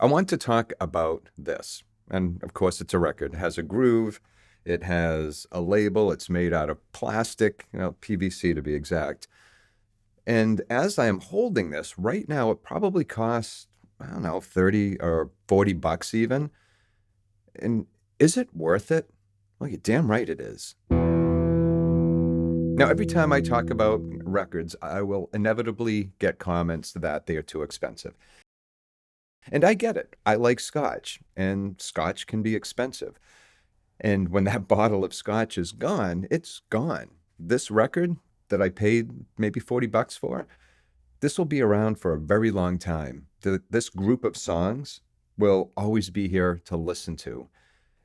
I want to talk about this. And of course, it's a record. It has a groove. It has a label. It's made out of plastic, PVC to be exact. And as I am holding this right now, it probably costs, I don't know, 30 or 40 bucks even. And is it worth it? Well, you're damn right it is. Now, every time I talk about records, I will inevitably get comments that they are too expensive. And I get it. I like scotch, and scotch can be expensive. And when that bottle of scotch is gone, it's gone. This record that I paid maybe 40 bucks for, this will be around for a very long time. This group of songs will always be here to listen to.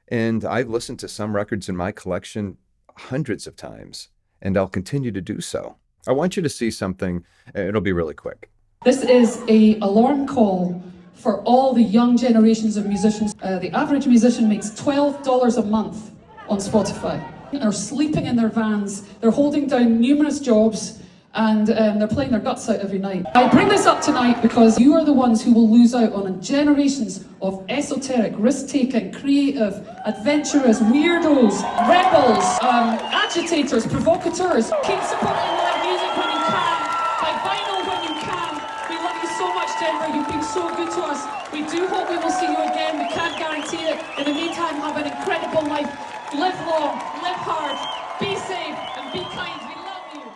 And I've listened to some records in my collection hundreds of times, and I'll continue to do so. I want you to see something. It'll be really quick. This is an alarm call for all the young generations of musicians. The average musician makes $12 a month on Spotify. They're sleeping in their vans, they're holding down numerous jobs, and they're playing their guts out every night. I bring this up tonight because you are the ones who will lose out on generations of esoteric, risk-taking, creative, adventurous, weirdos, rebels, agitators, provocateurs. Keep supporting live music when you can, buy vinyl when you can. We love you so much, Denver. You've been so good to us. We do hope we will see you again. We can't guarantee it. In the meantime, have an incredible life. Live long, live hard, be safe, and be kind. We love you.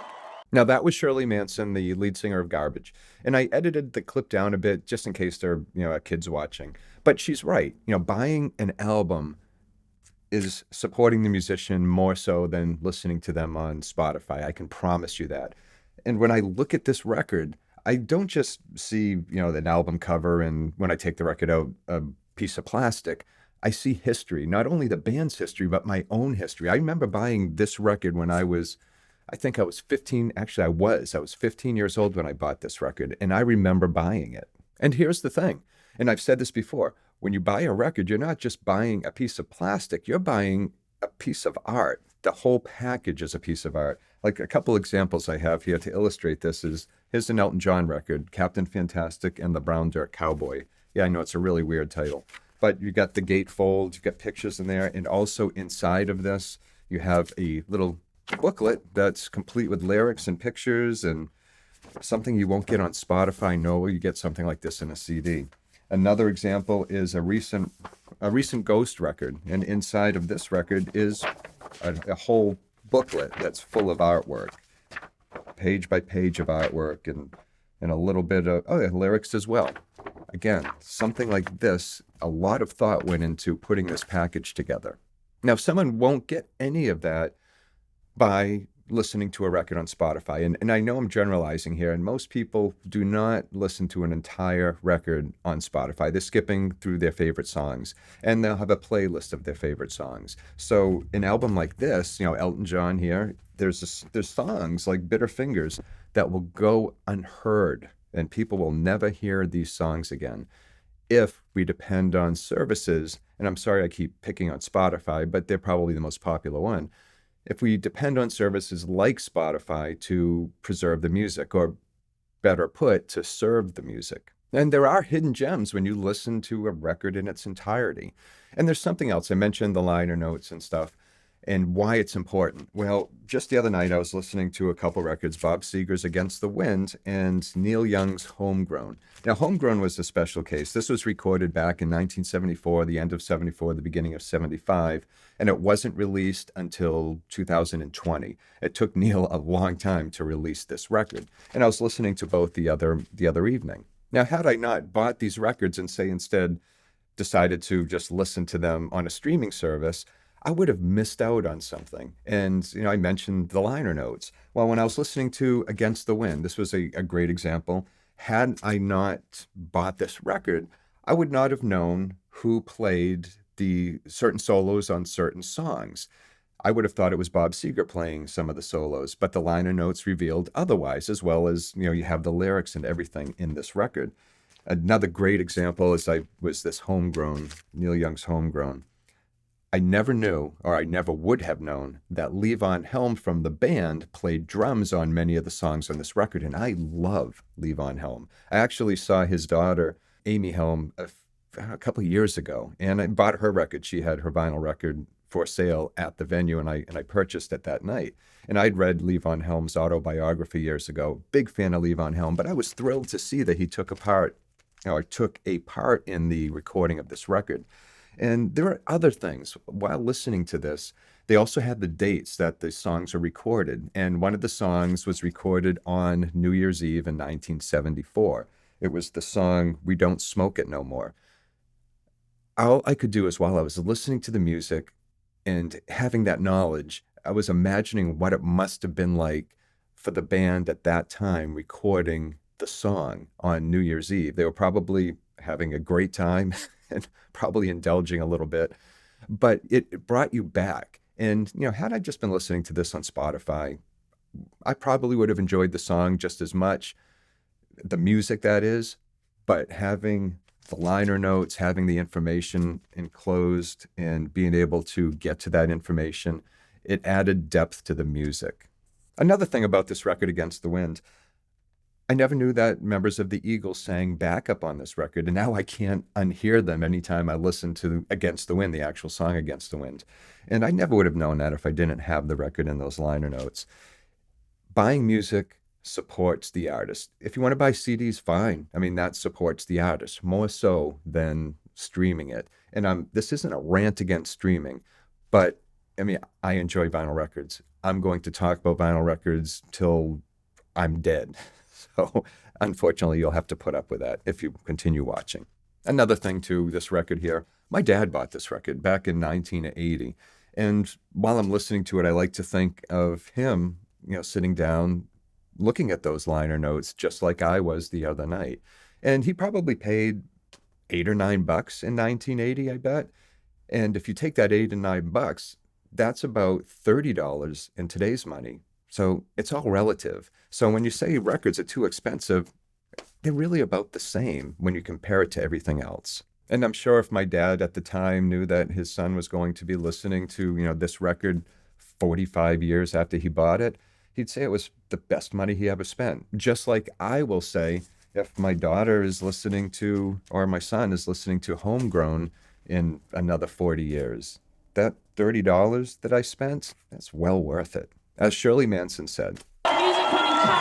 Now, that was Shirley Manson, the lead singer of Garbage. And I edited the clip down a bit just in case there are kids watching. But she's right. Buying an album is supporting the musician more so than listening to them on Spotify. I can promise you that. And when I look at this record, I don't just see, an album cover and when I take the record out, a piece of plastic. I see history, not only the band's history, but my own history. I remember buying this record when I was 15. Actually, I was 15 years old when I bought this record, and I remember buying it. And here's the thing, and I've said this before, when you buy a record, you're not just buying a piece of plastic, you're buying a piece of art. The whole package is a piece of art. Like a couple examples I have here to illustrate this is, here's an Elton John record, Captain Fantastic and the Brown Dirt Cowboy. Yeah, I know it's a really weird title. But you got the gatefold, you've got pictures in there, and also inside of this, you have a little booklet that's complete with lyrics and pictures and something you won't get on Spotify. No, you get something like this in a CD. Another example is a recent Ghost record, and inside of this record is a whole booklet that's full of artwork, page by page of artwork, and a little bit of lyrics as well. Again, something like this, a lot of thought went into putting this package together. Now, someone won't get any of that by listening to a record on Spotify. And I know I'm generalizing here, and most people do not listen to an entire record on Spotify. They're skipping through their favorite songs, and they'll have a playlist of their favorite songs. So an album like this, Elton John here, there's songs like Bitter Fingers that will go unheard, and people will never hear these songs again if we depend on services. And I'm sorry I keep picking on Spotify, but they're probably the most popular one. If we depend on services like Spotify to preserve the music, or better put, to serve the music. And there are hidden gems when you listen to a record in its entirety. And there's something else. I mentioned the liner notes and stuff and why it's important. Well, just the other night I was listening to a couple records, Bob Seger's Against the Wind and Neil Young's Homegrown. Now, Homegrown was a special case. This was recorded back in 1974, the end of 74, the beginning of 75, and it wasn't released until 2020. It took Neil a long time to release this record, and I was listening to both the other evening. Now, had I not bought these records and say instead decided to just listen to them on a streaming service, I would have missed out on something. And, I mentioned the liner notes. Well, when I was listening to Against the Wind, this was a great example. Had I not bought this record, I would not have known who played the certain solos on certain songs. I would have thought it was Bob Seger playing some of the solos, but the liner notes revealed otherwise, as well as, you have the lyrics and everything in this record. Another great example was this Homegrown, Neil Young's Homegrown. I never knew, or I never would have known, that Levon Helm from the band played drums on many of the songs on this record, and I love Levon Helm. I actually saw his daughter, Amy Helm, a couple of years ago, and I bought her record. She had her vinyl record for sale at the venue, and I purchased it that night. And I'd read Lee Von Helm's autobiography years ago. Big fan of Lee Von Helm, but I was thrilled to see that he took a part in the recording of this record. And there are other things. While listening to this, they also had the dates that the songs were recorded. And one of the songs was recorded on New Year's Eve in 1974. It was the song We Don't Smoke It No More. All I could do is, while I was listening to the music and having that knowledge, I was imagining what it must have been like for the band at that time recording the song on New Year's Eve. They were probably having a great time and probably indulging a little bit, but it brought you back. And, had I just been listening to this on Spotify, I probably would have enjoyed the song just as much, the music that is, but having the liner notes, having the information enclosed and being able to get to that information, it added depth to the music. Another thing about this record, Against the Wind, I never knew that members of the Eagles sang backup on this record, and now I can't unhear them anytime I listen to Against the Wind, the actual song Against the Wind. And I never would have known that if I didn't have the record in those liner notes. Buying music supports the artist. If you want to buy CDs, fine. I mean, that supports the artist more so than streaming it. And this isn't a rant against streaming, but I mean, I enjoy vinyl records. I'm going to talk about vinyl records till I'm dead. So unfortunately, you'll have to put up with that if you continue watching. Another thing to this record here, my dad bought this record back in 1980. And while I'm listening to it, I like to think of him, sitting down, looking at those liner notes, just like I was the other night. And he probably paid $8 or $9 in 1980, I bet. And if you take that $8 and $9, that's about $30 in today's money. So it's all relative. So when you say records are too expensive, they're really about the same when you compare it to everything else. And I'm sure if my dad at the time knew that his son was going to be listening to, this record 45 years after he bought it, he'd say it was the best money he ever spent. Just like I will say, if my daughter is listening to, or my son is listening to Homegrown in another 40 years, that $30 that I spent, that's well worth it. As Shirley Manson said. Music when you can,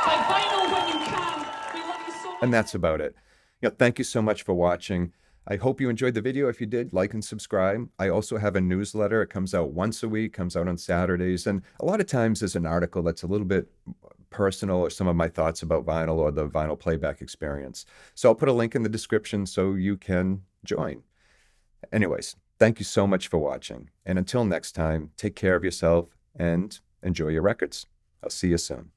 buy vinyl when you can. We love you so much. And that's about it. Thank you so much for watching. I hope you enjoyed the video. If you did, like and subscribe. I also have a newsletter. It comes out once a week, comes out on Saturdays. And a lot of times there's an article that's a little bit personal, or some of my thoughts about vinyl or the vinyl playback experience. So I'll put a link in the description so you can join. Anyways, thank you so much for watching. And until next time, take care of yourself and enjoy your records. I'll see you soon.